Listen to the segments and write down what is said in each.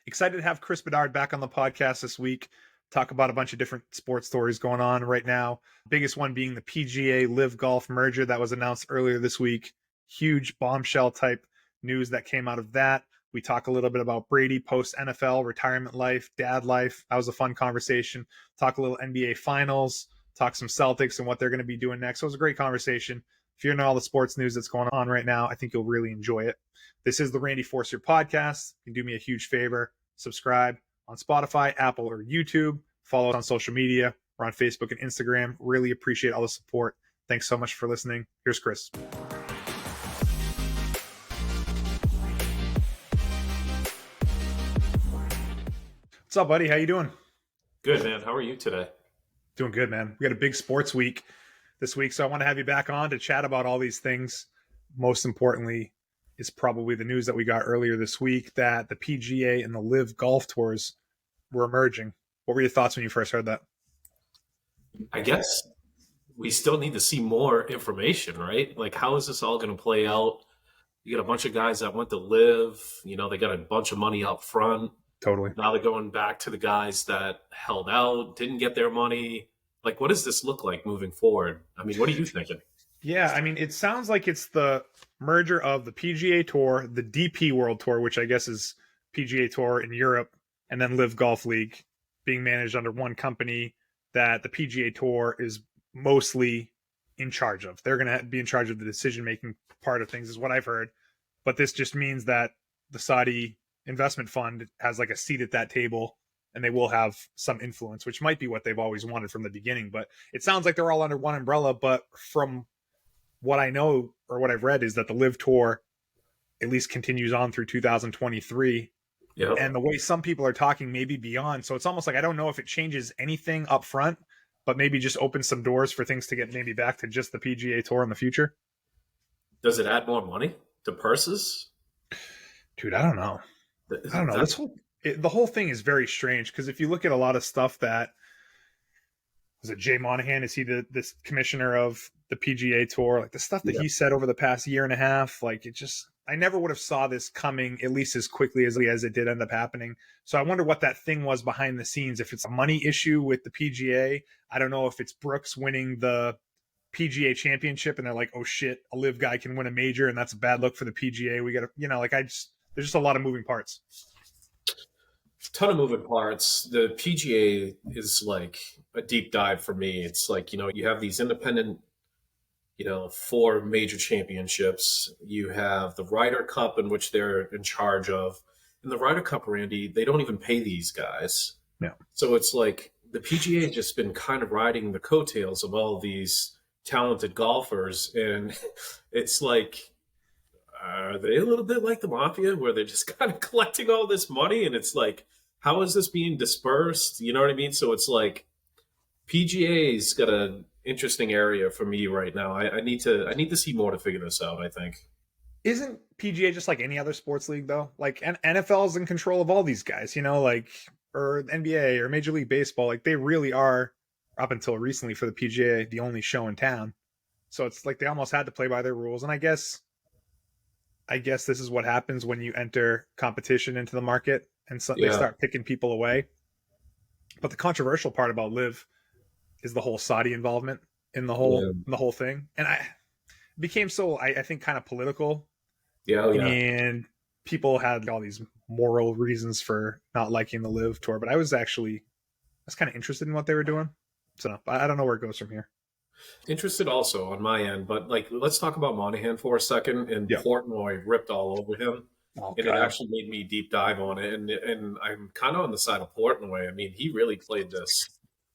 Excited to have Chris Bedard back on the podcast this week. Talk about a bunch of different sports stories going on right now. Biggest one being the PGA LIV Golf merger that was announced earlier this week. Huge bombshell type news that came out of that. We talk a little bit about Brady post NFL, retirement life, dad life. That was a fun conversation. Talk a little NBA finals, talk some Celtics and what they're going to be doing next. So it was a great conversation. If you're into all the sports news that's going on right now, I think you'll really enjoy it. This is the Randy Forster podcast. You can do me a huge favor. Subscribe on Spotify, Apple, or YouTube. Follow us on social media. We're on Facebook and Instagram. Really appreciate all the support. Thanks so much for listening. Here's Chris. What's up, buddy? How you doing? Good, man. How are you today? Doing good, man. We got a big sports week this week, so I want to have you back on to chat about all these things. Most importantly is probably the news that we got earlier this week that the PGA and the LIV Golf Tours were merging. What were your thoughts when you first heard that? I guess we still need to see more information, right? Like, how is this all going to play out? You got a bunch of guys that went to LIV. They got a bunch of money up front. Totally. Now they're going back to the guys that held out, didn't get their money. Like, what does this look like moving forward? I mean, what are you thinking? Yeah, I mean, it sounds like it's the merger of the PGA Tour, the DP World Tour, which I guess is PGA Tour in Europe, and then LIV Golf League being managed under one company that the PGA Tour is mostly in charge of. They're going to be in charge of the decision-making part of things is what I've heard. But this just means that the Saudi investment fund has like a seat at that table and they will have some influence, which might be what they've always wanted from the beginning. But it sounds like they're all under one umbrella. But from what I know or what I've read is that the LIV Tour at least continues on through 2023. Yep. And the way some people are talking, maybe beyond. So it's almost like I don't know if it changes anything up front, but maybe just opens some doors for things to get maybe back to just the PGA Tour in the future. Does it add more money to purses? Dude, I don't know. The whole thing is very strange because if you look at a lot of stuff that was it Jay Monahan? Is he this commissioner of the PGA Tour? Like the stuff that he said over the past year and a half, like I never would have saw this coming at least as quickly as it did end up happening. So I wonder what that thing was behind the scenes. If it's a money issue with the PGA, I don't know if it's Brooks winning the PGA championship and they're like, oh shit, a LIV guy can win a major and that's a bad look for the PGA. We got to, there's just a lot of moving parts. Ton of moving parts. The PGA is like a deep dive for me. It's like, you have these independent, 4 major championships. You have the Ryder Cup, in which they're in charge of. In the Ryder Cup, Randy, they don't even pay these guys. Yeah. So it's like the PGA has just been kind of riding the coattails of all these talented golfers. And it's like, are they a little bit like the mafia where they're just kind of collecting all this money? And it's like, how is this being dispersed? You know what I mean? So it's like PGA's got an interesting area for me right now. I need to see more to figure this out, I think. Isn't PGA just like any other sports league though? Like NFL is in control of all these guys, or NBA or Major League Baseball. Like they really are, up until recently for the PGA, the only show in town. So it's like they almost had to play by their rules. And I guess this is what happens when you enter competition into the market and they start picking people away. But the controversial part about LIV is the whole Saudi involvement in the whole thing. And it became so, I think, kind of political. Yeah. And people had all these moral reasons for not liking the LIV Tour. But I was kind of interested in what they were doing. So I don't know where it goes from here. Interested also on my end, but let's talk about Monahan for a second. And Portnoy ripped all over him. And it actually made me deep dive on it. And I'm kind of on the side of Portnoy. I mean, he really played this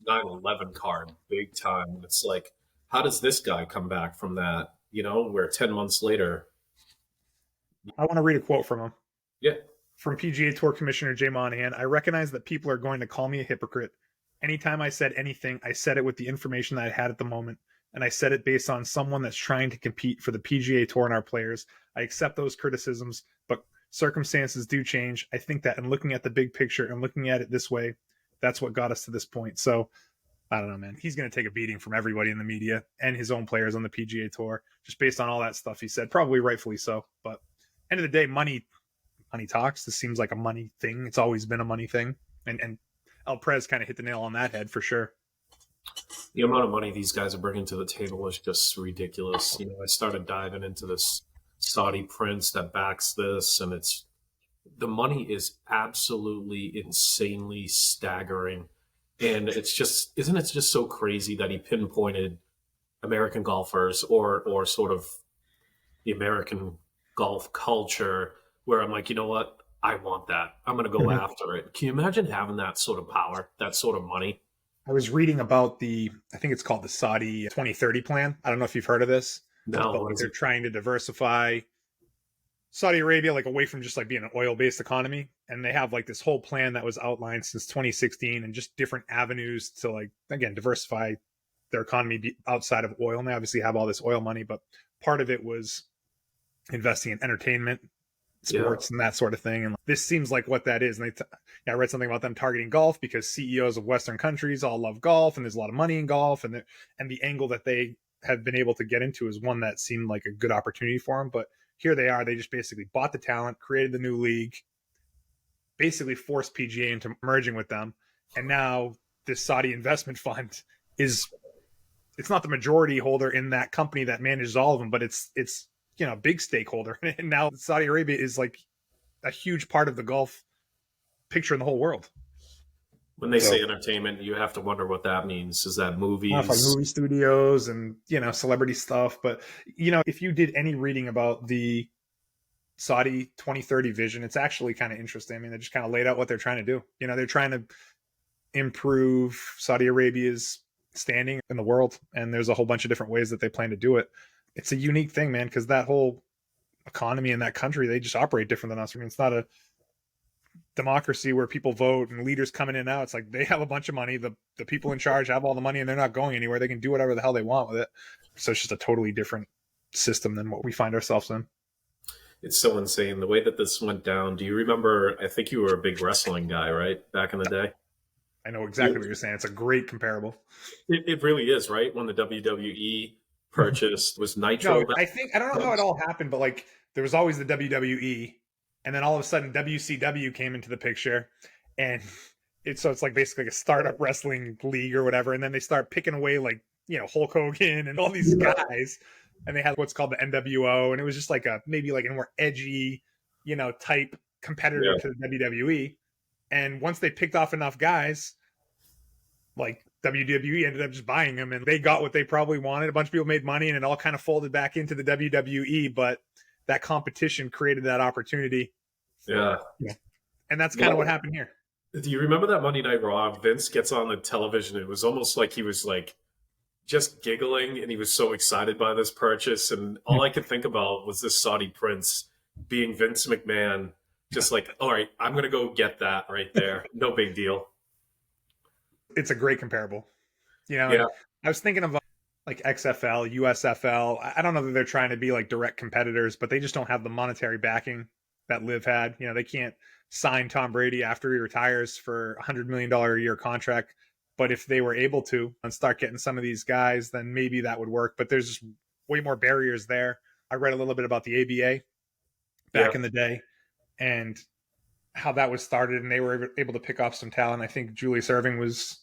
9/11 card big time. And it's like, how does this guy come back from that? Where 10 months later. I want to read a quote from him. Yeah. From PGA Tour Commissioner Jay Monahan. I recognize that people are going to call me a hypocrite. Anytime I said anything, I said it with the information that I had at the moment. And I said it based on someone that's trying to compete for the PGA Tour and our players. I accept those criticisms, but circumstances do change. I think that in looking at the big picture and looking at it this way, that's what got us to this point. So I don't know, man. He's going to take a beating from everybody in the media and his own players on the PGA Tour, just based on all that stuff he said. Probably rightfully so. But end of the day, money money talks. This seems like a money thing. It's always been a money thing. And El Prez kind of hit the nail on that head for sure. The amount of money these guys are bringing to the table is just ridiculous. I started diving into this Saudi prince that backs this, and the money is absolutely insanely staggering. And isn't it just so crazy that he pinpointed American golfers or sort of the American golf culture, where I'm like, you know what? I want that. I'm going to go after it. Can you imagine having that sort of power, that sort of money? I was reading about I think it's called the Saudi 2030 plan. I don't know if you've heard of this. No, but they're trying to diversify Saudi Arabia like away from just like being an oil-based economy. And they have like this whole plan that was outlined since 2016 and just different avenues to like, again, diversify their economy outside of oil. And they obviously have all this oil money, but part of it was investing in entertainment, sports, and that sort of thing. And this seems like what that is. And I read something about them targeting golf because CEOs of Western countries all love golf, and there's a lot of money in golf, and the angle that they have been able to get into is one that seemed like a good opportunity for them. But here they are. They just basically bought the talent, created the new league, basically forced PGA into merging with them. And now this Saudi investment fund it's not the majority holder in that company that manages all of them, but it's a big stakeholder. And now Saudi Arabia is like a huge part of the golf picture in the whole world. When they say entertainment, you have to wonder what that means. Is that movies? Like movie studios and, celebrity stuff. But, if you did any reading about the Saudi 2030 vision, it's actually kind of interesting. I mean, they just kind of laid out what they're trying to do. They're trying to improve Saudi Arabia's standing in the world. And there's a whole bunch of different ways that they plan to do it. It's a unique thing, man, because that whole economy in that country, they just operate different than us. I mean, it's not a democracy where people vote and leaders come in and out. It's like they have a bunch of money. The people in charge have all the money and they're not going anywhere. They can do whatever the hell they want with it. So it's just a totally different system than what we find ourselves in. It's so insane the way that this went down. Do you remember? I think you were a big wrestling guy, right? Back in the day. I know exactly what you're saying. It's a great comparable. It really is, right? When the WWE purchased was Nitro. No, I don't know how it all happened, but like there was always the WWE, and then all of a sudden WCW came into the picture, and it's like basically like a startup wrestling league or whatever, and then they start picking away like Hulk Hogan and all these guys, and they had what's called the NWO, and it was just like maybe like a more edgy type competitor to the WWE. And once they picked off enough guys, like WWE ended up just buying them, and they got what they probably wanted. A bunch of people made money, and it all kind of folded back into the WWE. But that competition created that opportunity. Yeah. And that's kind of what happened here. Do you remember that Monday Night Raw? Vince gets on the television. It was almost like he was like just giggling, and he was so excited by this purchase. And all I could think about was this Saudi prince being Vince McMahon. Just like, all right, I'm going to go get that right there. No big deal. It's a great comparable. I was thinking of like XFL, USFL. I don't know that they're trying to be like direct competitors, but they just don't have the monetary backing that LIV had. They can't sign Tom Brady after he retires for $100 million a year contract. But if they were able to and start getting some of these guys, then maybe that would work. But there's just way more barriers there. I read a little bit about the ABA back in the day and how that was started, and they were able to pick off some talent. I think Julius Erving was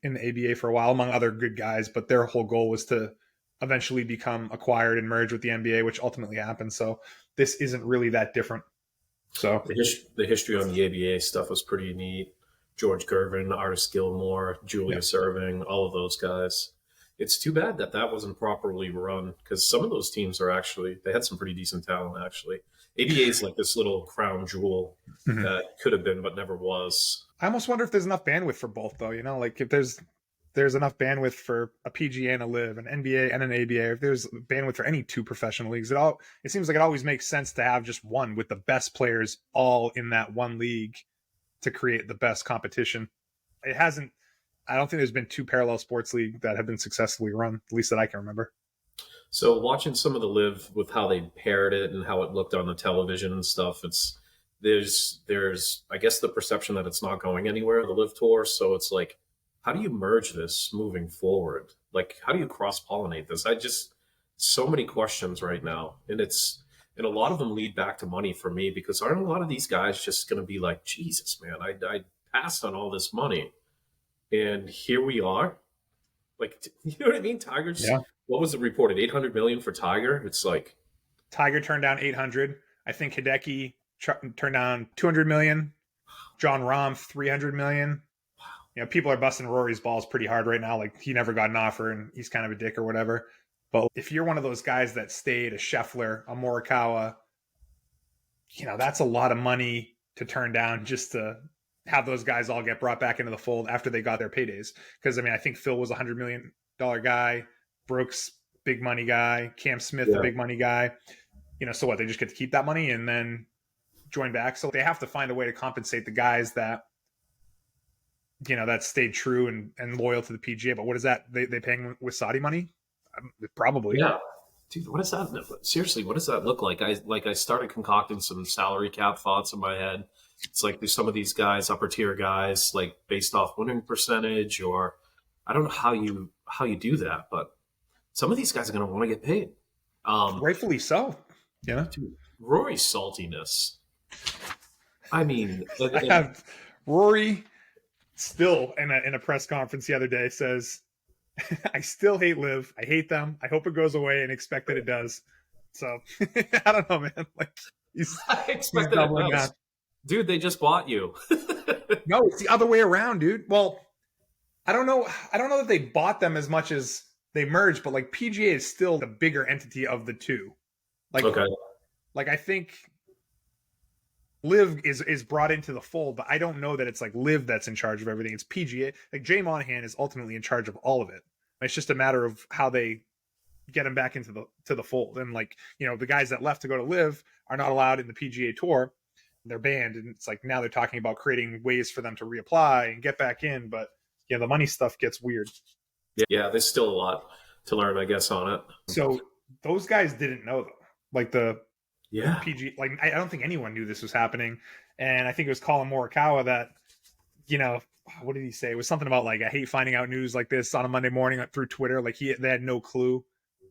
in the ABA for a while, among other good guys, but their whole goal was to eventually become acquired and merge with the NBA, which ultimately happened. So this isn't really that different. So the history on the ABA stuff was pretty neat. George Gervin, Artis Gilmore, Julius Erving, all of those guys. It's too bad that wasn't properly run, because some of those teams they had some pretty decent talent, actually. ABA is like this little crown jewel that could have been but never was. I almost wonder if there's enough bandwidth for both, though. Like if there's enough bandwidth for a PGA and a LIV, an NBA and an ABA, if there's bandwidth for any two professional leagues, it seems like it always makes sense to have just one with the best players all in that one league to create the best competition. I don't think there's been two parallel sports league that have been successfully run, at least that I can remember. So watching some of the LIV with how they paired it and how it looked on the television and stuff, there's I guess the perception that it's not going anywhere, the LIV tour. So it's like, how do you merge this moving forward? Like, how do you cross pollinate this? So many questions right now, and And a lot of them lead back to money for me, because aren't a lot of these guys just going to be like, Jesus, man, I passed on all this money. And here we are. Like, you know what I mean? Tiger's, Yeah. what was it reported? 800 million for Tiger? It's like, Tiger turned down 800. I think Hideki turned down 200 million. John Rahm 300 million. You know, people are busting Rory's balls pretty hard right now. Like, he never got an offer and he's kind of a dick or whatever. But if you're one of those guys that stayed, a Scheffler, a Morikawa, you know, that's a lot of money to turn down just to have those guys all get brought back into the fold after they got their paydays. Because, I mean, I think Phil was a $100 million guy. Brooks, big money guy. Cam Smith, a big money guy. You know, so what? They just get to keep that money and then join back. So they have to find a way to compensate the guys that, you know, that stayed true and loyal to the PGA. But what is that? They paying with Saudi money? Probably. yeah. Dude, what does that, seriously, what does that look like? I started concocting some salary cap thoughts in my head. It's like there's some of these guys, upper tier guys, like based off winning percentage, or I don't know how you do that, but some of these guys are going to want to get paid. Rightfully so. Yeah. Dude, Rory's saltiness. I mean, I have Rory still in a press conference the other day says, I still hate LIV. I hate them. I hope it goes away and expect that it does. So I don't know, man. Like, I expect that it does. Dude, they just bought you. No, it's the other way around, dude. Well, I don't know that they bought them as much as they merged, but like PGA is still the bigger entity of the two. Like, okay. Like, I think LIV is brought into the fold, but I don't know that it's like LIV that's in charge of everything. It's PGA. Like, Jay Monahan is ultimately in charge of all of it. It's just a matter of how they get him back into the fold. And like, you know, the guys that left to go to LIV are not allowed in the PGA Tour. They're banned, and it's like now they're talking about creating ways for them to reapply and get back in. But yeah, the money stuff gets weird. Yeah, there's still a lot to learn, I guess, on it. So those guys didn't know though. Like the Yeah. PG, like I don't think anyone knew this was happening. And I think it was Colin Morikawa that, you know, what did he say? It was something about like, I hate finding out news like this on a Monday morning through Twitter. Like they had no clue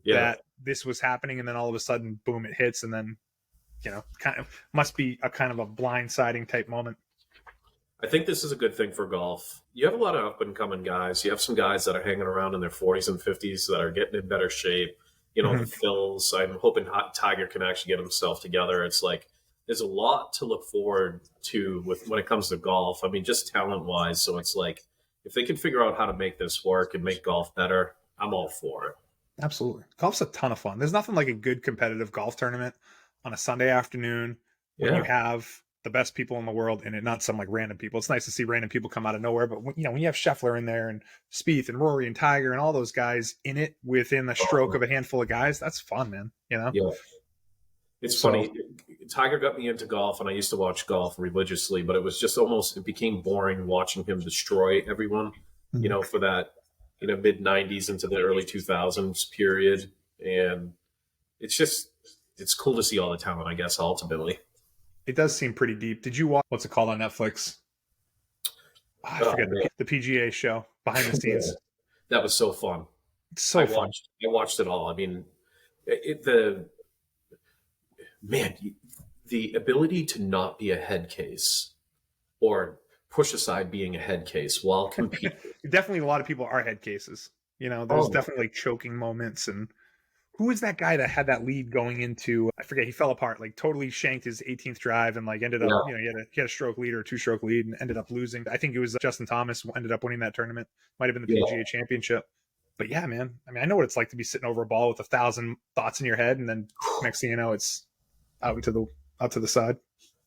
that this was happening. And then all of a sudden, boom, it hits. And then, you know, kind of must be a kind of a blindsiding type moment. I think this is a good thing for golf. You have a lot of up and coming guys. You have some guys that are hanging around in their 40s and 50s that are getting in better shape. You know, the Phils. I'm hoping Tiger can actually get himself together. It's like there's a lot to look forward to when it comes to golf. I mean, just talent wise. So it's like if they can figure out how to make this work and make golf better, I'm all for it. Absolutely. Golf's a ton of fun. There's nothing like a good competitive golf tournament on a Sunday afternoon when you have the best people in the world in it, not some like random people. It's nice to see random people come out of nowhere, but when you have Scheffler in there and Spieth and Rory and Tiger and all those guys in it within the stroke of a handful of guys, that's fun, man. You know? Yeah. It's funny. Tiger got me into golf, and I used to watch golf religiously, but it was just it became boring watching him destroy everyone, you know, for that, you know, mid 90s into the early 2000s period. And it's cool to see all the talent, I guess, ultimately. It does seem pretty deep. Did you watch, what's it called on Netflix? I forget the PGA show, Behind the Scenes. That was so fun. It's so fun. I watched it all. I mean, the ability to not be a head case or push aside being a head case while competing. Definitely a lot of people are head cases. You know, there's definitely choking moments. And who is that guy that had that lead going into, I forget, he fell apart, like totally shanked his 18th drive and like ended up, you know, he had a stroke lead or a 2-stroke lead and ended up losing. I think it was Justin Thomas who ended up winning that tournament. Might have been the PGA championship. But yeah, man, I mean, I know what it's like to be sitting over a ball with 1,000 thoughts in your head. And then next thing you know, it's out to the side.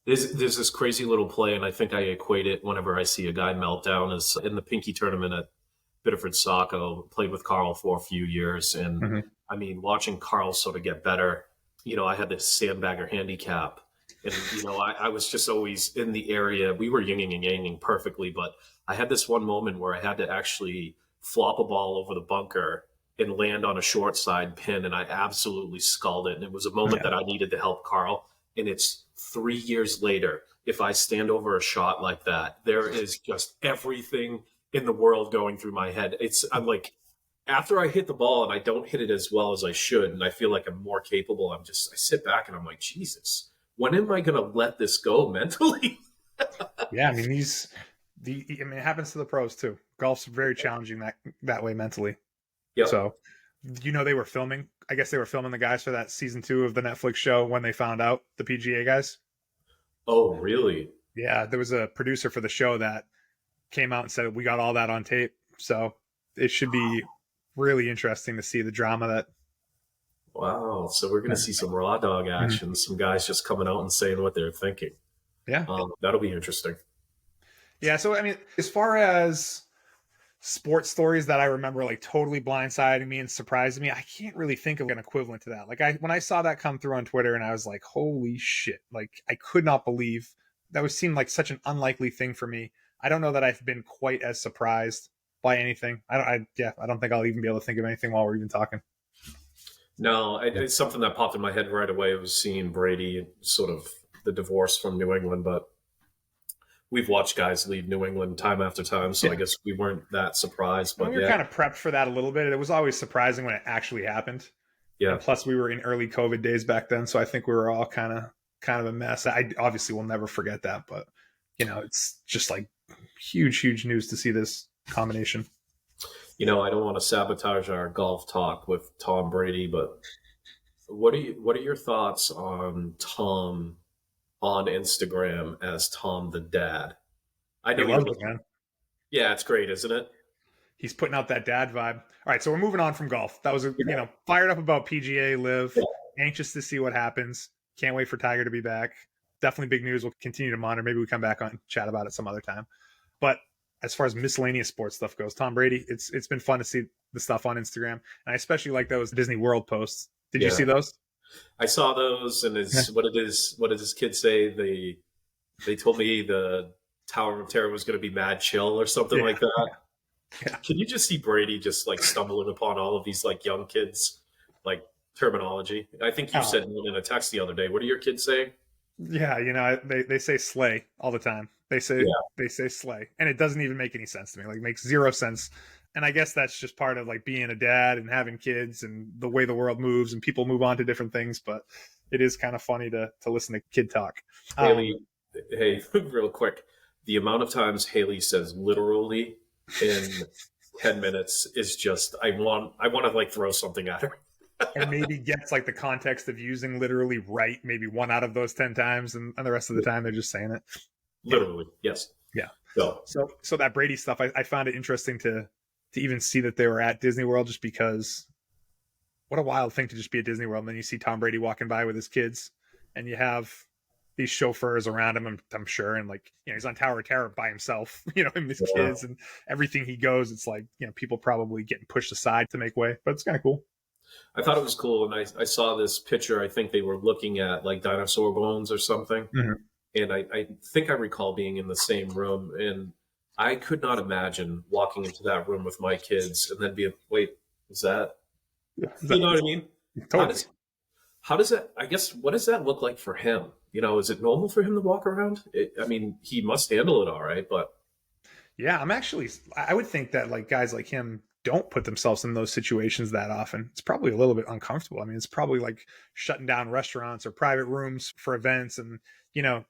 There's this crazy little play, and I think I equate it whenever I see a guy meltdown is in the Pinky tournament at Biddeford Saco, played with Carl for a few years. And I mean, watching Carl sort of get better, you know, I had this sandbagger handicap, and, you know, I was just always in the area. We were yinging and yanging perfectly, but I had this one moment where I had to actually flop a ball over the bunker and land on a short side pin, and I absolutely sculled it. And it was a moment that I needed to help Carl. And it's 3 years later, if I stand over a shot like that, there is just everything in the world going through my head. I'm like, after I hit the ball and I don't hit it as well as I should, and I feel like I'm more capable, I sit back and I'm like, Jesus, when am I going to let this go mentally? Yeah, I mean, it happens to the pros too. Golf's very challenging that way mentally. Yep. So, they were filming. I guess they were filming the guys for that season 2 of the Netflix show when they found out, the PGA guys. Oh, really? Yeah, there was a producer for the show that came out and said we got all that on tape. So it should be really interesting to see the drama that. Wow. So we're going to see some raw dog action, some guys just coming out and saying what they're thinking. Yeah. That'll be interesting. Yeah. So, I mean, as far as sports stories that I remember like totally blindsiding me and surprising me, I can't really think of an equivalent to that. Like when I saw that come through on Twitter and I was like, holy shit. Like I could not believe that would seem like such an unlikely thing for me. I don't know that I've been quite as surprised by anything. I don't think I'll even be able to think of anything while we're even talking. No, it's something that popped in my head right away. I was seeing Brady, sort of the divorce from New England, but we've watched guys leave New England time after time, so I guess we weren't that surprised. But we were kind of prepped for that a little bit. It was always surprising when it actually happened. Yeah. And plus, we were in early COVID days back then, so I think we were all kind of a mess. I obviously will never forget that, but it's just like huge news to see this combination. I don't want to sabotage our golf talk with Tom Brady, but what are your thoughts on Tom on Instagram as Tom the dad? I know it, man. Yeah, it's great, isn't it? He's putting out that dad vibe. All right, so we're moving on from golf. That was fired up about PGA LIV. Yeah. Anxious to see what happens. Can't wait for Tiger to be back. Definitely big news. We'll continue to monitor. Maybe we come back on and chat about it some other time. But as far as miscellaneous sports stuff goes, Tom Brady, it's been fun to see the stuff on Instagram. And I especially like those Disney World posts. Did you see those? I saw those, and what did his kids say? They told me the Tower of Terror was going to be mad chill or something like that. Yeah. Can you just see Brady just like stumbling upon all of these like young kids like terminology? I think you said one in a text the other day. What do your kids say? Yeah, they say slay all the time. They say slay, and it doesn't even make any sense to me. Like, it makes zero sense. And I guess that's just part of like being a dad and having kids and the way the world moves and people move on to different things. But it is kind of funny to listen to kid talk. Haley, hey, real quick, the amount of times Haley says literally in 10 minutes is just I want to like throw something at her. And maybe gets like the context of using literally right, maybe 1 out of those 10 times, and the rest of the time they're just saying it. Literally, yes. Yeah. So that Brady stuff, I found it interesting to even see that they were at Disney World, just because what a wild thing to just be at Disney World. And then you see Tom Brady walking by with his kids, and you have these chauffeurs around him, I'm sure. And like, he's on Tower of Terror by himself, and his kids, and everything he goes, it's like, people probably getting pushed aside to make way, but it's kind of cool. I thought it was cool. And I saw this picture. I think they were looking at like dinosaur bones or something. Mm-hmm. And I think I recall being in the same room, and I could not imagine walking into that room with my kids and then being, wait, is that, you know what I mean? Totally. How does that, I guess, what does that look like for him? Is it normal for him to walk around? He must handle it all right, but. Yeah, I would think that like guys like him don't put themselves in those situations that often. It's probably a little bit uncomfortable. It's probably like shutting down restaurants or private rooms for events, and,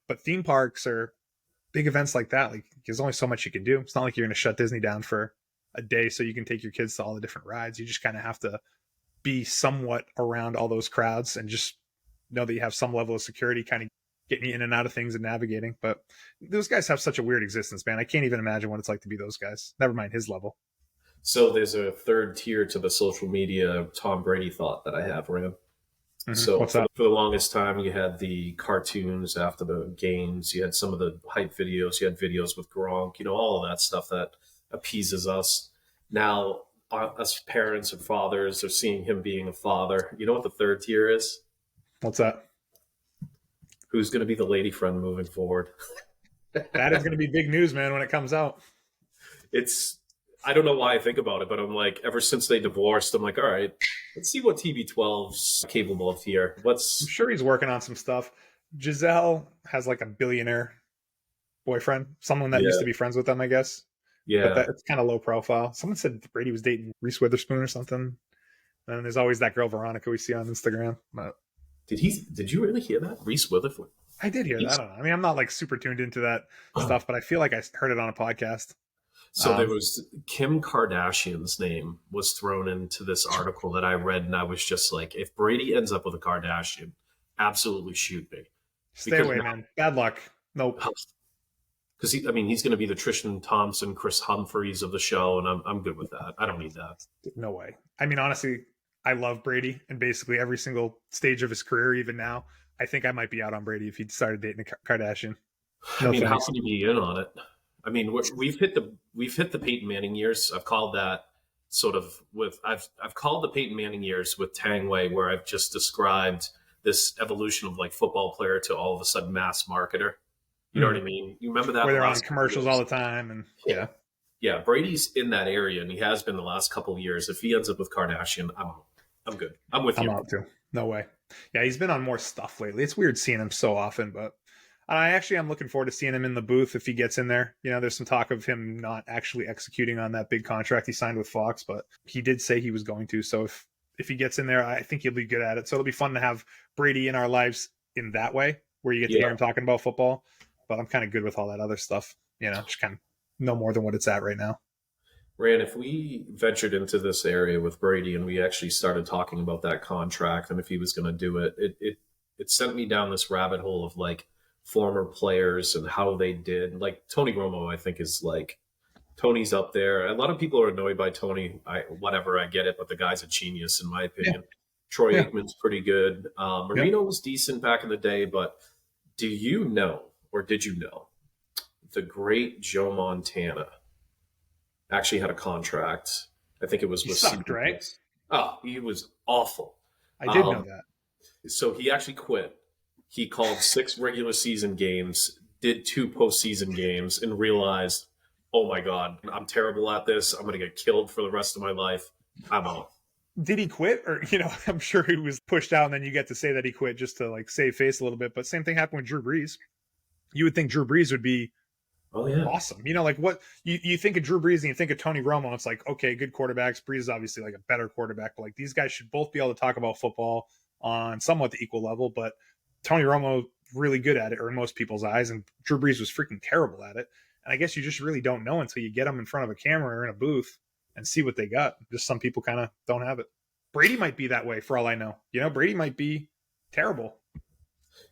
but theme parks or big events like that, like there's only so much you can do. It's not like you're going to shut Disney down for a day so you can take your kids to all the different rides. You just kind of have to be somewhat around all those crowds and just know that you have some level of security kind of getting you in and out of things and navigating. But those guys have such a weird existence, man. I can't even imagine what it's like to be those guys. Never mind his level. So there's a third tier to the social media Tom Brady thought that I have, Ram. Mm-hmm. So for the longest time, you had the cartoons after the games. You had some of the hype videos. You had videos with Gronk, all of that stuff that appeases us. Now, us parents and fathers are seeing him being a father. You know what the third tier is? What's that? Who's going to be the lady friend moving forward? That is going to be big news, man, when it comes out. I don't know why I think about it, but I'm like, ever since they divorced, I'm like, all right, let's see what TB12's capable of here. I'm sure he's working on some stuff. Giselle has like a billionaire boyfriend, someone that used to be friends with them, I guess. but Yeah. it's kind of low profile. Someone said Brady was dating Reese Witherspoon or something. And there's always that girl Veronica we see on Instagram. But Did you really hear that? Reese Witherspoon. I did hear that. I don't know. I mean, I'm not like super tuned into that stuff, but I feel like I heard it on a podcast. So there was Kim Kardashian's name was thrown into this article that I read, and I was just like, if Brady ends up with a Kardashian, absolutely shoot me. Stay away, man. Bad luck. Nope. Because he's going to be the Tristan Thompson, Chris Humphreys of the show, and I'm good with that. I don't need that. No way. I mean, honestly, I love Brady, and basically every single stage of his career, even now, I think I might be out on Brady if he started dating a Kardashian. No, I mean, how can you be in on it? I mean, we've hit the Peyton Manning years. I've called that sort of I've called the Peyton Manning years with Tang Wei, where I've just described this evolution of like football player to all of a sudden mass marketer. You know what I mean? You remember that? Where they're on commercials all the time, and yeah. Brady's in that area, and he has been the last couple of years. If he ends up with Kardashian, I'm good. I'm with you. I'm out too. No way. Yeah, he's been on more stuff lately. It's weird seeing him so often, but I'm looking forward to seeing him in the booth if he gets in there. You know, there's some talk of him not actually executing on that big contract he signed with Fox, but he did say he was going to. So if he gets in there, I think he'll be good at it. So it'll be fun to have Brady in our lives in that way, where you get to hear him talking about football. But I'm kind of good with all that other stuff. You know, just kind of no more than what it's at right now. Rand, if we ventured into this area with Brady and we actually started talking about that contract and if he was going to do it, it sent me down this rabbit hole of like former players and how they did. Like Tony Romo, I think is like Tony's up there. A lot of people are annoyed by Tony. I get it, but the guy's a genius in my opinion. Yeah. Troy Aikman's pretty good. Marino was decent back in the day, but do you know, or did you know, the great Joe Montana actually had a contract? I think it was with sucked, right? Oh, he was awful. I did know that. So he actually quit. He called 6 regular season games, did 2 postseason games, and realized, oh my God, I'm terrible at this. I'm going to get killed for the rest of my life. I'm out. Did he quit? Or, you know, I'm sure he was pushed out and then you get to say that he quit just to like save face a little bit. But same thing happened with Drew Brees. You would think Drew Brees would be awesome. You know, like what you think of Drew Brees and you think of Tony Romo. It's like, okay, good quarterbacks. Brees is obviously like a better quarterback, but like these guys should both be able to talk about football on somewhat the equal level. But Tony Romo really good at it, or in most people's eyes, and Drew Brees was freaking terrible at it. And I guess you just really don't know until you get them in front of a camera or in a booth and see what they got. Just some people kind of don't have it. Brady might be that way for all I know. You know, Brady might be terrible.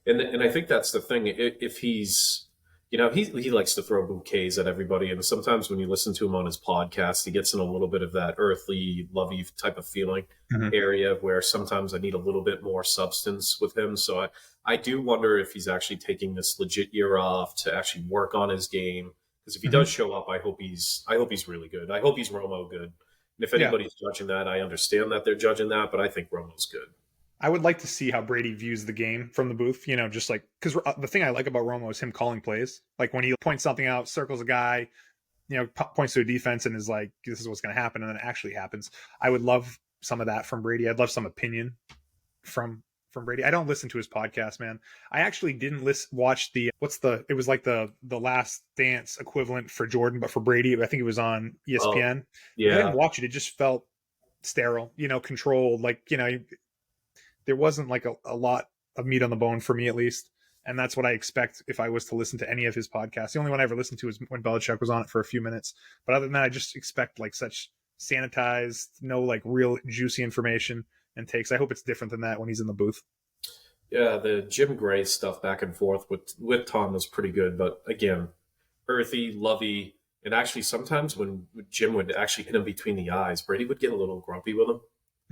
And I think that's the thing. If he's, you know, he likes to throw bouquets at everybody. And sometimes when you listen to him on his podcast, he gets in a little bit of that earthly, lovey type of feeling area where sometimes I need a little bit more substance with him. So I do wonder if he's actually taking this legit year off to actually work on his game. Because if he does show up, I hope he's really good. I hope he's Romo good. And if anybody's judging that, I understand that they're judging that, but I think Romo's good. I would like to see how Brady views the game from the booth, you know, just like, because the thing I like about Romo is him calling plays. Like when he points something out, circles a guy, you know, points to a defense and is like, this is what's going to happen. And then it actually happens. I would love some of that from Brady. I'd love some opinion from Brady. I don't listen to his podcast, man. I actually didn't watch it was like the Last Dance equivalent for Jordan, but for Brady, I think it was on ESPN. I didn't watch it. It just felt sterile, you know, controlled, like, you know, there wasn't like a lot of meat on the bone for me, at least. And that's what I expect if I was to listen to any of his podcasts. The only one I ever listened to was when Belichick was on it for a few minutes. But other than that, I just expect like such sanitized, no like real juicy information and takes. I hope it's different than that when he's in the booth. Yeah, the Jim Gray stuff back and forth with Tom was pretty good. But again, earthy, lovey. And actually sometimes when Jim would actually hit him between the eyes, Brady would get a little grumpy with him,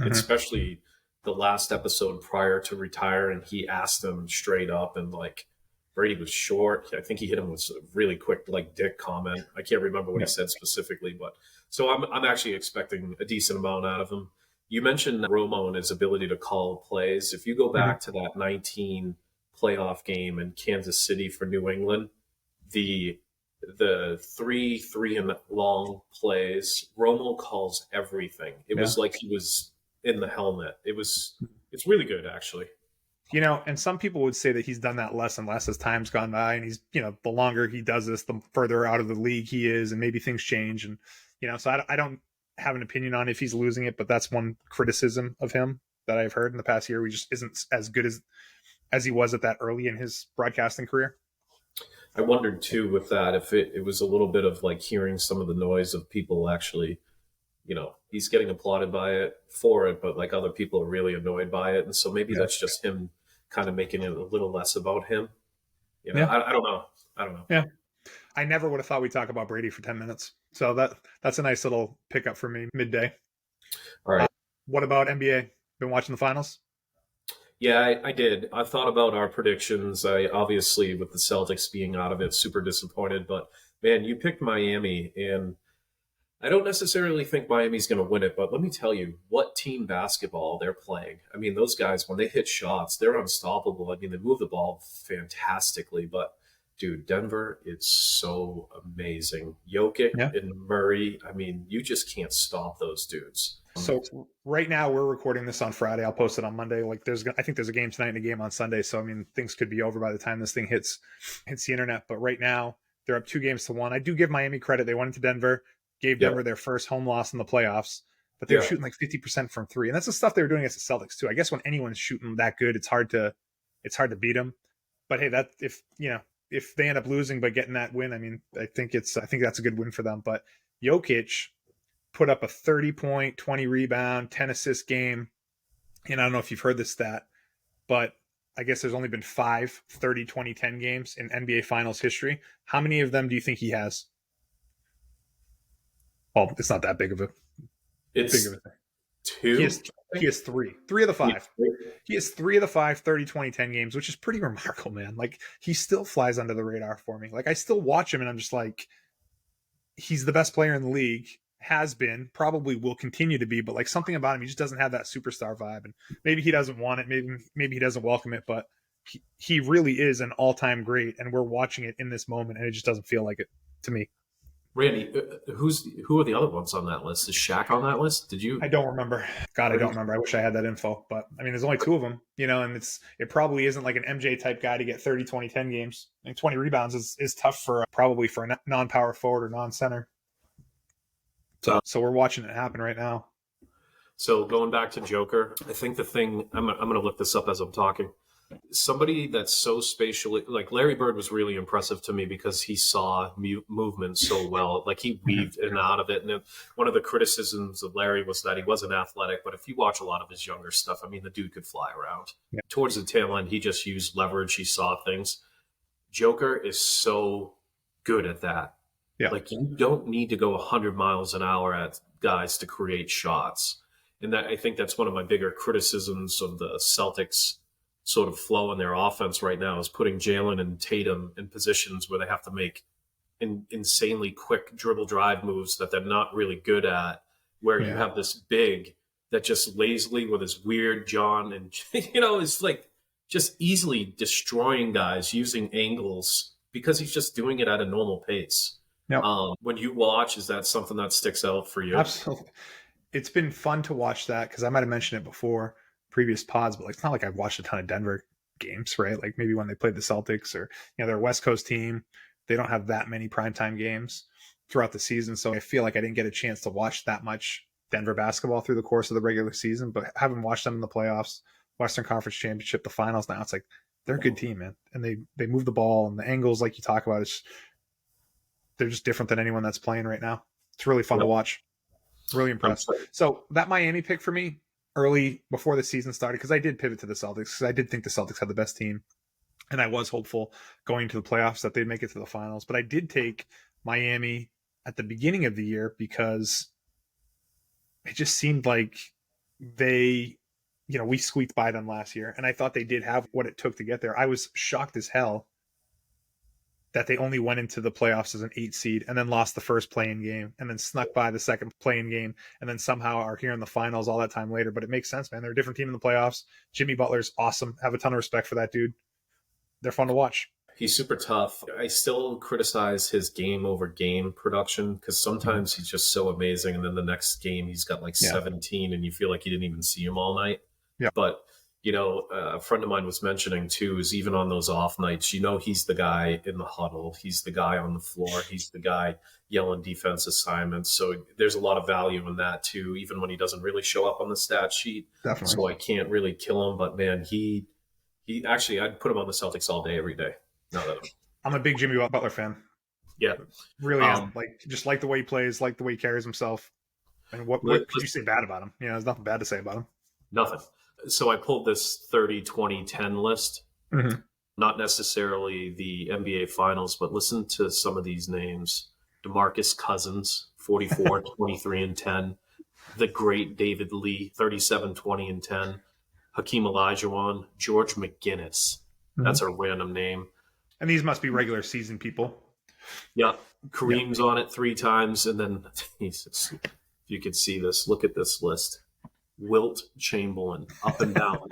especially the last episode prior to retire, and he asked him straight up, and like Brady was short. I think he hit him with a really quick like dick comment. I can't remember what he said specifically, but so I'm actually expecting a decent amount out of him. You mentioned Romo and his ability to call plays. If you go back to that 19 playoff game in Kansas City for New England, the 3 and long plays, Romo calls everything. It was like he was in the helmet. It's really good, actually. And some people would say that he's done that less and less as time's gone by. And he's, the longer he does this, the further out of the league he is. And maybe things change. And, so I don't have an opinion on if he's losing it, but that's one criticism of him that I've heard in the past year. He just isn't as good as he was at that early in his broadcasting career. I wondered too with that if it was a little bit of like hearing some of the noise of people actually, he's getting applauded for it, but like other people are really annoyed by it. And so maybe that's just him kind of making it a little less about him. I don't know. Yeah. I never would have thought we'd talk about Brady for 10 minutes. So that's a nice little pickup for me midday. All right. What about NBA? Been watching the finals? Yeah, I did. I thought about our predictions. I obviously, with the Celtics being out of it, super disappointed. But man, you picked Miami, and I don't necessarily think Miami's going to win it. But let me tell you, what team basketball they're playing. I mean, those guys, when they hit shots, they're unstoppable. I mean, they move the ball fantastically. But dude, Denver is so amazing. Jokic and Murray. I mean, you just can't stop those dudes. So right now we're recording this on Friday. I'll post it on Monday. Like I think there's a game tonight and a game on Sunday. So I mean, things could be over by the time this thing hits the internet. But right now they're up 2-1. I do give Miami credit. They went into Denver, gave Denver their first home loss in the playoffs, but they were shooting like 50% from three, and that's the stuff they were doing against the Celtics too. I guess when anyone's shooting that good, it's hard to beat them. But hey, that if they end up losing but getting that win, I mean, I think that's a good win for them. But Jokic put up a 30-point, 20 rebound, 10 assist game. And I don't know if you've heard this stat, but I guess there's only been 5 30, 20, 10 games in NBA Finals history. How many of them do you think he has? Well, it's not that big of a thing. 2. He has 3. 3 of the 5. He has 3 of the 5 30, 20, 10 games, which is pretty remarkable, man. Like, he still flies under the radar for me. Like, I still watch him, and I'm just like, he's the best player in the league. Has been, probably will continue to be, but like something about him, he just doesn't have that superstar vibe. And maybe he doesn't want it, maybe he doesn't welcome it, but he really is an all-time great, and we're watching it in this moment, and it just doesn't feel like it to me. Randy, who are the other ones on that list? Is Shaq on that list? Did you? I don't remember. God, I don't remember. I wish I had that info, but I mean, there's only 2 of them, and it probably isn't like an MJ type guy to get 30, 20, 10 games. I mean, 20 rebounds is tough for probably for a non-power forward or non-center. So we're watching it happen right now. So going back to Joker, I think the thing I'm going to look this up as I'm talking. Somebody that's so spatially, like Larry Bird was really impressive to me because he saw movement so well. Like he weaved in and out of it. And one of the criticisms of Larry was that he wasn't athletic, but if you watch a lot of his younger stuff, I mean, the dude could fly around. Yeah. Towards the tail end, he just used leverage. He saw things. Joker is so good at that. Yeah. Like you don't need to go 100 miles an hour at guys to create shots. And that I think that's one of my bigger criticisms of the Celtics sort of flow in their offense right now is putting Jalen and Tatum in positions where they have to make insanely quick dribble drive moves that they're not really good at, where you have this big that just lazily with his weird John and, is like just easily destroying guys using angles because he's just doing it at a normal pace. Yep. When you watch, is that something that sticks out for you? Absolutely. It's been fun to watch that because I might have mentioned it before previous pods, but like, it's not like I've watched a ton of Denver games, right? Like maybe when they played the Celtics or, they're a West Coast team, they don't have that many primetime games throughout the season. So I feel like I didn't get a chance to watch that much Denver basketball through the course of the regular season, but having watched them in the playoffs, Western Conference Championship, the finals now, it's like, they're a good team, man. And they move the ball and the angles like you talk about, they're just different than anyone that's playing right now. It's really fun to watch. Really impressed. So that Miami pick for me early before the season started, because I did pivot to the Celtics because I did think the Celtics had the best team. And I was hopeful going to the playoffs that they'd make it to the finals. But I did take Miami at the beginning of the year because it just seemed like we squeaked by them last year. And I thought they did have what it took to get there. I was shocked as hell that they only went into the playoffs as an 8 seed and then lost the first play-in game and then snuck by the second play-in game and then somehow are here in the finals all that time later. But it makes sense, man. They're a different team in the playoffs. Jimmy Butler's awesome. Have a ton of respect for that dude. They're fun to watch. He's super tough. I still criticize his game over game production because sometimes he's just so amazing. And then the next game, he's got like 17 and you feel like you didn't even see him all night. Yeah. But A friend of mine was mentioning too, is even on those off nights, he's the guy in the huddle. He's the guy on the floor. He's the guy yelling defense assignments. So there's a lot of value in that too, even when he doesn't really show up on the stat sheet. Definitely. So I can't really kill him, but man, he actually, I'd put him on the Celtics all day, every day. I'm a big Jimmy Butler fan. Yeah. Really am. Just like the way he plays, like the way he carries himself. And what could you say bad about him? There's nothing bad to say about him. Nothing. So I pulled this 30, 20, 10 list. Mm-hmm. Not necessarily the NBA Finals, but listen to some of these names. DeMarcus Cousins, 44, 23, and 10. The great David Lee, 37, 20, and 10. Hakeem Olajuwon, George McGinnis. That's a random name. And these must be regular season people. Yeah. Kareem's on it 3 times. And then, if you could see this, look at this list. Wilt Chamberlain, up and down,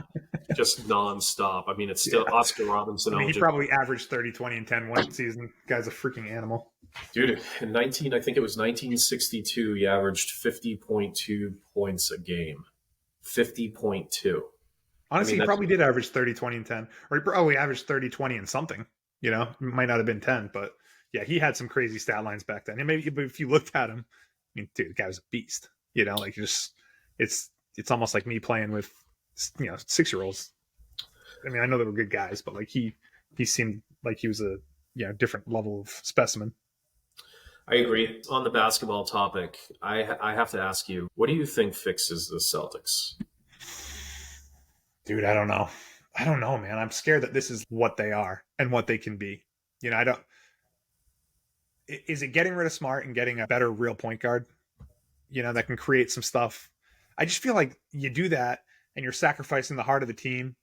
just nonstop. I mean, it's still Oscar Robinson. He probably averaged 30, 20, and 10 one season. Guy's a freaking animal. Dude, in I think it was 1962, he averaged 50.2 points a game. 50.2. Honestly, he probably did average 30, 20, and 10. Or he probably averaged 30, 20, and something. It might not have been 10, but yeah, he had some crazy stat lines back then. And maybe if you looked at him, I mean, dude, the guy was a beast. It's almost like me playing with 6-year-olds. I mean, I know they were good guys, but he seemed like he was a different level of specimen. I agree. On the basketball topic, I have to ask you, what do you think fixes the Celtics? Dude, I don't know. I don't know, man. I'm scared that this is what they are and what they can be. Is it getting rid of Smart and getting a better real point guard, that can create some stuff? I just feel like you do that and you're sacrificing the heart of the team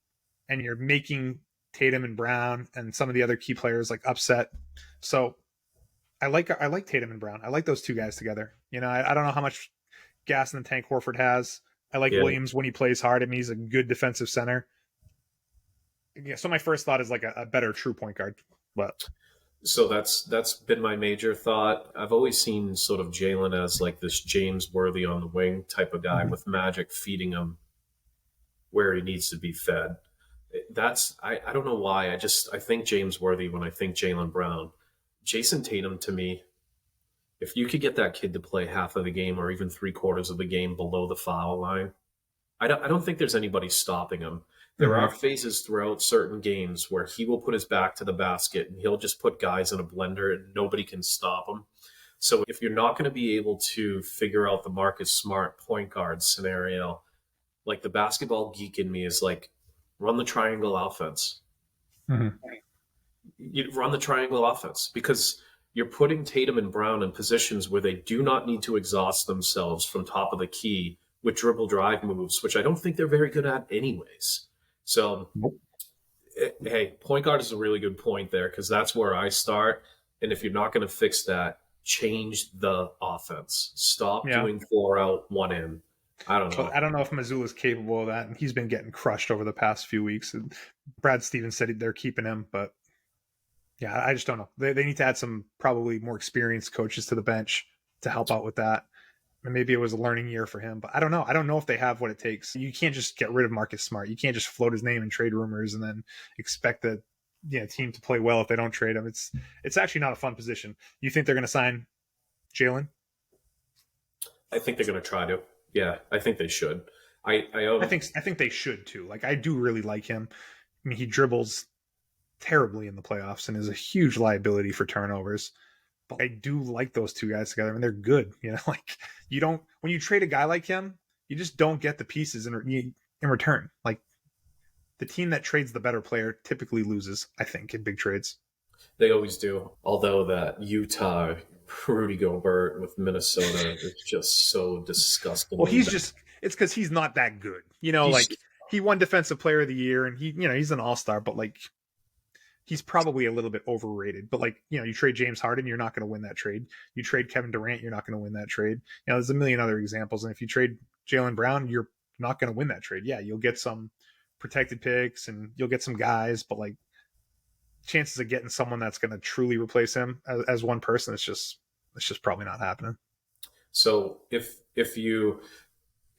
and you're making Tatum and Brown and some of the other key players upset. So I like Tatum and Brown. I like those two guys together. I don't know how much gas in the tank Horford has. I like Williams when he plays hard. I mean, he's a good defensive center. Yeah. So my first thought is a better true point guard, but. So that's been my major thought. I've always seen sort of Jalen as this James Worthy on the wing type of guy with Magic feeding him where he needs to be fed. I don't know why. I think James Worthy when I think Jaylen Brown. Jason Tatum, to me, if you could get that kid to play half of the game or even 3/4 of the game below the foul line, I don't think there's anybody stopping him. There are phases throughout certain games where he will put his back to the basket and he'll just put guys in a blender and nobody can stop him. So if you're not going to be able to figure out the Marcus Smart point guard scenario, the basketball geek in me is run the triangle offense. Mm-hmm. You run the triangle offense because you're putting Tatum and Brown in positions where they do not need to exhaust themselves from top of the key with dribble drive moves, which I don't think they're very good at anyways. So, hey, point guard is a really good point there because that's where I start. And if you're not going to fix that, change the offense. Stop doing 4 out, 1 in. I don't know. I don't know if Mazzulla's capable of that, and he's been getting crushed over the past few weeks. And Brad Stevens said they're keeping him, but yeah, I just don't know. They need to add some probably more experienced coaches to the bench to help out with that. And maybe it was a learning year for him, but I don't know. I don't know if they have what it takes. You can't just get rid of Marcus Smart. You can't just float his name in trade rumors and then expect the team to play well if they don't trade him. It's actually not a fun position. You think they're going to sign Jalen? I think they're going to try to. Yeah, I think they should. I think they should too. I do really like him. I mean, he dribbles terribly in the playoffs and is a huge liability for turnovers. But I do like those two guys together. I mean, they're good. You don't when you trade a guy like him, you just don't get the pieces in return. The team that trades the better player typically loses, I think, in big trades. They always do. Although that Utah Rudy Gobert with Minnesota is just so disgusting. Well, it's because he's not that good. He won Defensive Player of the Year, and he's an all-star, but he's probably a little bit overrated. But you trade James Harden, you're not going to win that trade. You trade Kevin Durant, you're not going to win that trade. There's a million other examples. And if you trade Jaylen Brown, you're not going to win that trade. Yeah, you'll get some protected picks and you'll get some guys, but chances of getting someone that's going to truly replace him as one person, it's just probably not happening. So if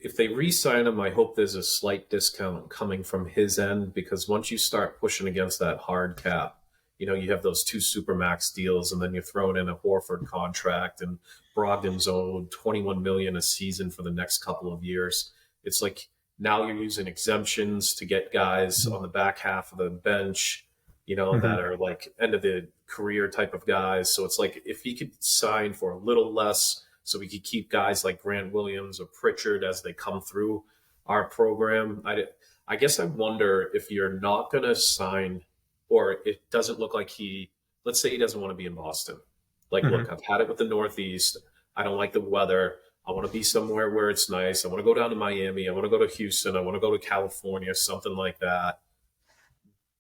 if they re-sign him, I hope there's a slight discount coming from his end, because once you start pushing against that hard cap, you have those 2 supermax deals, and then you're throwing in a Horford contract, and Brogdon's owed $21 million a season for the next couple of years. It's like now you're using exemptions to get guys on the back half of the bench, that are like end of the career type of guys. So it's like if he could sign for a little less, so we could keep guys like Grant Williams or Pritchard as they come through our program. I guess I wonder if you're not going to sign, or it doesn't look like let's say he doesn't want to be in Boston. Like, look, I've had it with the Northeast. I don't like the weather. I want to be somewhere where it's nice. I want to go down to Miami. I want to go to Houston. I want to go to California, something like that.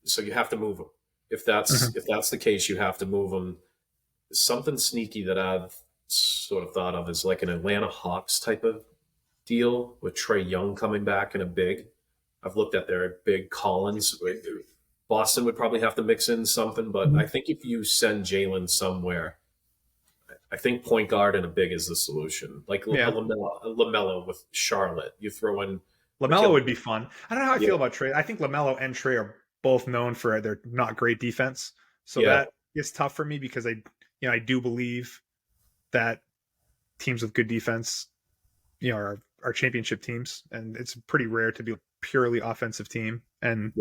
So you have to move him. If that's the case, you have to move him. Something sneaky that I've sort of thought of is like an Atlanta Hawks type of deal with Trae Young coming back in a big. I've looked at their big Collins. Boston would probably have to mix in something, but I think if you send Jalen somewhere, I think point guard and a big is the solution. Like LaMelo with Charlotte. You throw in LaMelo would be fun. I don't know how I feel about Trae. I think LaMelo and Trae are both known for their not great defense. So that is tough for me, because I do believe that teams with good defense, are championship teams, and it's pretty rare to be a purely offensive team and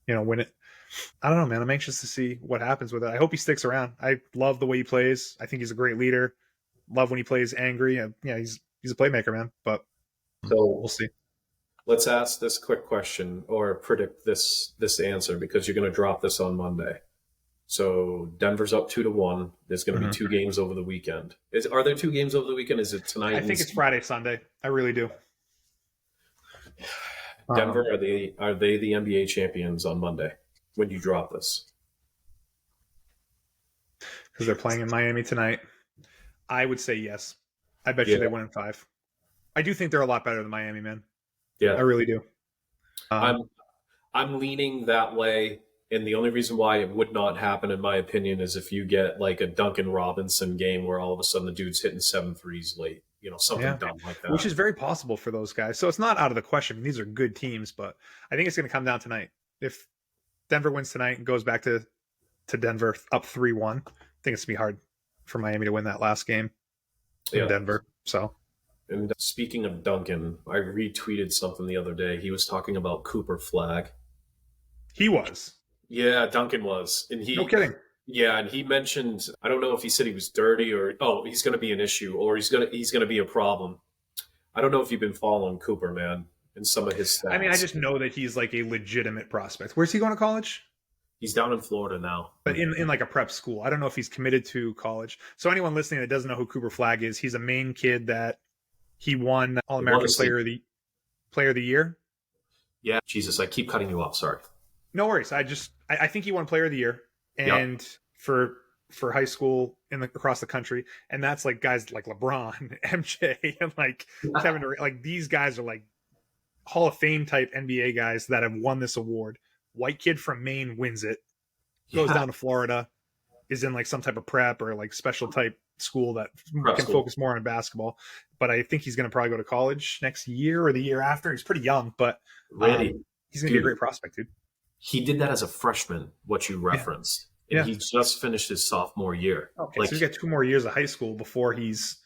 win it. I don't know, man. I'm anxious to see what happens with it. I hope he sticks around. I love the way he plays. I think he's a great leader. Love when he plays angry. He's a playmaker, man. But we'll see. Let's ask this quick question, or predict this answer, because you're going to drop this on Monday. So Denver's up 2-1. There's going to be 2 games over the weekend. Are there 2 games over the weekend? Is it tonight? I think it's Friday, Sunday. I really do. Denver, are they the NBA champions on Monday when you drop this? Because they're playing in Miami tonight. I would say yes. I bet you they win in 5. I do think they're a lot better than Miami, man. Yeah, I really do. I'm leaning that way, and the only reason why it would not happen, in my opinion, is if you get like a Duncan Robinson game where all of a sudden the dude's hitting 7 threes late, something dumb like that. Which is very possible for those guys. So it's not out of the question. I mean, these are good teams, but I think it's going to come down tonight. If Denver wins tonight and goes back to Denver up 3-1, I think it's going to be hard for Miami to win that last game in Denver. So. And speaking of Duncan, I retweeted something the other day. He was talking about Cooper Flag. He was. Yeah, Duncan was. And no kidding. Yeah, and he mentioned, I don't know if he said he was dirty or, he's going to be an issue, or he's going to be a problem. I don't know if you've been following Cooper, man, and some of his stats. I mean, I just know that he's like a legitimate prospect. Where's he going to college? He's down in Florida now. But in like a prep school. I don't know if he's committed to college. So anyone listening that doesn't know who Cooper Flag is, he's a Maine kid that he won All-American Player of the Year. Yeah, Jesus, I keep cutting you off. Sorry. No worries. I think he won Player of the Year, and for high school across the country, and that's like guys like LeBron, MJ, and like Kevin Durant. Like these guys are like Hall of Fame type NBA guys that have won this award. White kid from Maine wins it, goes down to Florida, is in like some type of prep or like special type school that can focus more on basketball. But I think he's going to probably go to college next year or the year after. He's pretty young, but he's going to be a great prospect, dude. He did that as a freshman, what you referenced. And he just finished his sophomore year. Okay, so he's got 2 more years of high school before he's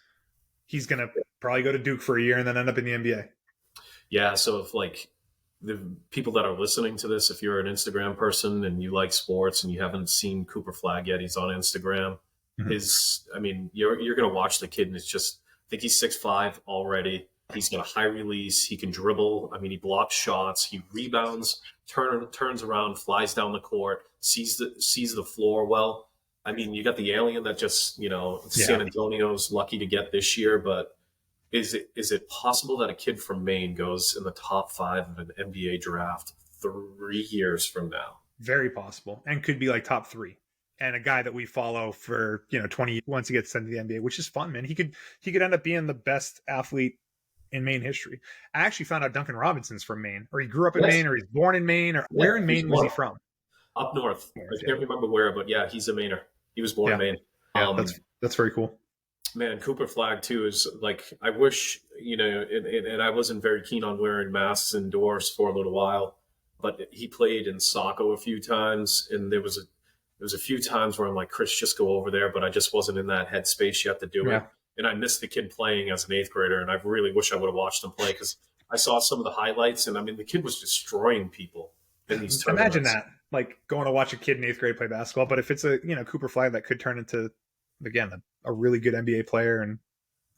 going to probably go to Duke for a year and then end up in the NBA. Yeah, so if like the people that are listening to this, if you're an Instagram person and you like sports and you haven't seen Cooper Flag yet, he's on Instagram. You're going to watch the kid, and it's just, I think he's 6'5" already. He's got a high release. He can dribble. I mean, he blocks shots. He rebounds, turns around, flies down the court, sees the floor well. I mean, you got the alien that just, San Antonio's lucky to get this year, but is it possible that a kid from Maine goes in the top 5 of an NBA draft 3 years from now? Very possible, and could be like top 3. And a guy that we follow for 20 once he gets sent to the NBA, which is fun, man. He could end up being the best athlete in Maine history. I actually found out Duncan Robinson's from Maine, or he grew up in Maine, or he's born in Maine, or where in Maine was he from? Up north. I can't remember where, but he's a Mainer. He was born in Maine. Yeah, that's very cool. Man, Cooper Flag too is like, I wish, and I wasn't very keen on wearing masks indoors for a little while, but he played in Saco a few times, and there was a few times where I'm like, Chris, just go over there, but I just wasn't in that headspace yet to do it. Yeah. And I missed the kid playing as an eighth grader, and I really wish I would have watched him play, because I saw some of the highlights, and I mean, the kid was destroying people in these tournaments. Imagine that, like going to watch a kid in eighth grade play basketball. But if it's a Cooper Flag that could turn into, again, a really good NBA player and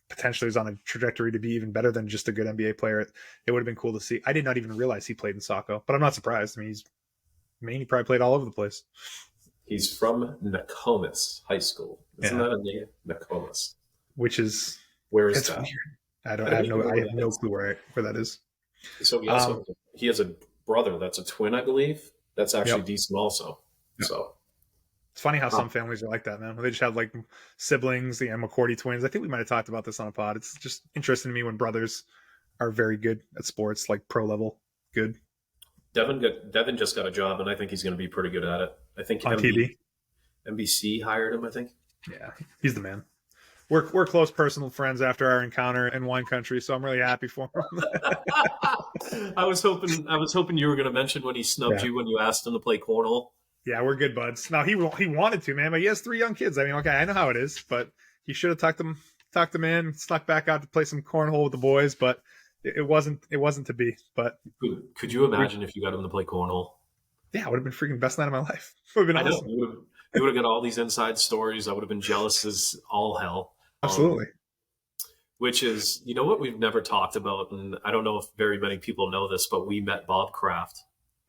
potentially is on a trajectory to be even better than just a good NBA player, it would have been cool to see. I did not even realize he played in Saco, but I'm not surprised. I mean, he probably played all over the place. He's from Nokomis High School. Isn't that a name? Nokomis. Which is, where is that? Weird. I have no clue where that is. So he has a brother that's a twin, I believe. That's actually decent also. Yep. So it's funny how some families are like that, man. They just have like siblings, the McCourty twins. I think we might have talked about this on a pod. It's just interesting to me when brothers are very good at sports, like pro level good. Devin just got a job, and I think he's going to be pretty good at it. I think on TV. NBC hired him, I think. Yeah, he's the man. We're close personal friends after our encounter in wine country, so I'm really happy for him. I was hoping you were going to mention when he snubbed you when you asked him to play cornhole. Yeah, we're good buds. Now he wanted to, man, but he has 3 young kids. I mean, okay, I know how it is, but he should have tucked them in, snuck back out to play some cornhole with the boys, but it wasn't to be. But could you imagine if you got him to play cornhole? Yeah, it would have been freaking best night of my life. It would have been awesome. You would have got all these inside stories. I would have been jealous as all hell. Absolutely. Which is, what we've never talked about, and I don't know if very many people know this, but we met Bob Kraft.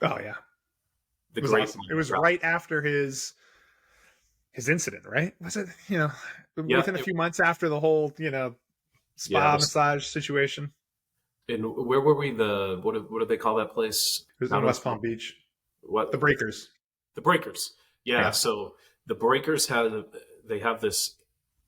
Oh yeah, it was awesome. It was right after his incident, right? Was it? Within a few months after the whole spa massage situation. And where were we? What do they call that place? It was in West Palm Beach. What? The Breakers. The Breakers. Yeah. So the Breakers have this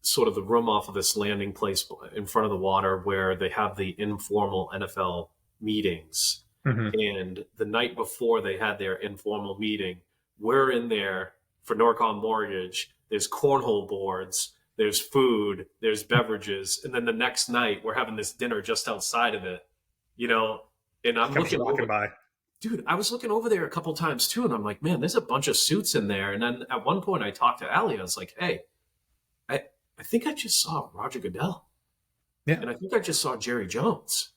sort of the room off of this landing place in front of the water where they have the informal NFL meetings. Mm-hmm. And the night before they had their informal meeting, we're in there for Norcom Mortgage. There's cornhole boards, there's food, there's beverages. And then the next night we're having this dinner just outside of it, and I'm walking by. Dude, I was looking over there a couple times too. And I'm like, man, there's a bunch of suits in there. And then at one point I talked to Allie. I was like, hey, I think I just saw Roger Goodell. Yeah. And I think I just saw Jerry Jones.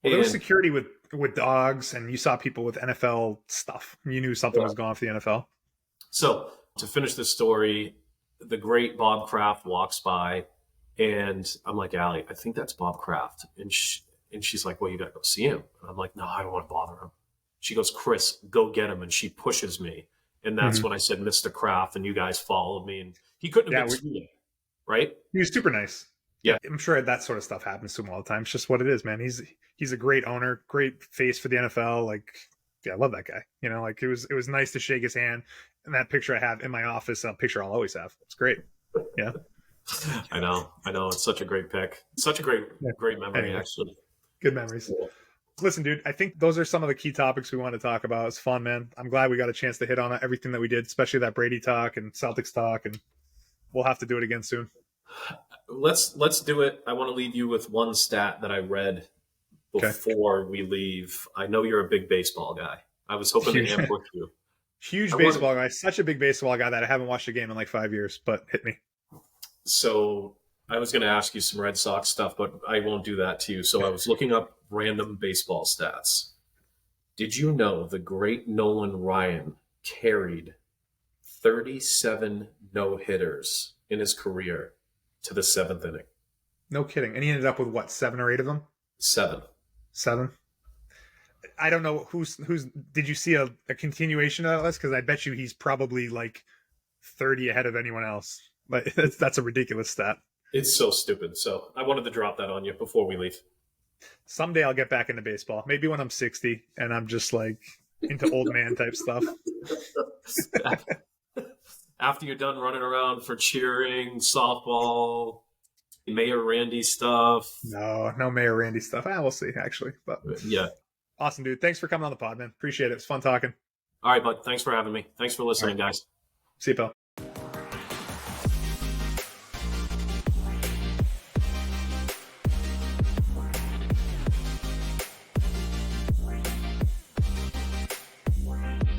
Well, there was security with dogs, and you saw people with NFL stuff. You knew something was going on for the NFL. So to finish this story, the great Bob Kraft walks by, and I'm like, Allie, I think that's Bob Kraft. And she's like, well, you got to go see him. And I'm like, no, I don't want to bother him. She goes, Chris, go get him. And she pushes me. And that's when I said, Mr. Kraft, and you guys followed me. And he couldn't have been sweeter. Right? He was super nice. Yeah. I'm sure that sort of stuff happens to him all the time. It's just what it is, man. He's a great owner, great face for the NFL. Like, yeah, I love that guy. Like it was nice to shake his hand. And that picture I have in my office, a picture I'll always have. It's great. Yeah. I know. It's such a great pick. Such a great memory, actually. Good memories. Cool. Listen, dude, I think those are some of the key topics we want to talk about. It's fun, man. I'm glad we got a chance to hit on everything that we did, especially that Brady talk and Celtics talk, and we'll have to do it again soon. Let's do it. I want to leave you with one stat that I read before we leave. I know you're a big baseball guy. I was hoping to ambush you. Huge baseball guy. Such a big baseball guy that I haven't watched a game in like 5 years, but hit me. So I was going to ask you some Red Sox stuff, but I won't do that to you. So I was looking up random baseball stats. Did you know the great Nolan Ryan carried 37 no-hitters in his career to the 7th inning? No kidding. And he ended up with what, 7 or 8 of them? 7. I don't know who's. Did you see a continuation of that list? Because I bet you he's probably like 30 ahead of anyone else. But that's a ridiculous stat. It's so stupid. So I wanted to drop that on you before we leave. Someday I'll get back into baseball. Maybe when I'm 60 and I'm just like into old man type stuff. After you're done running around for cheering, softball, Mayor Randy stuff. No Mayor Randy stuff. We'll see, actually. But yeah. Awesome, dude. Thanks for coming on the pod, man. Appreciate it. It's fun talking. All right, bud. Thanks for having me. Thanks for listening, guys. See you, pal.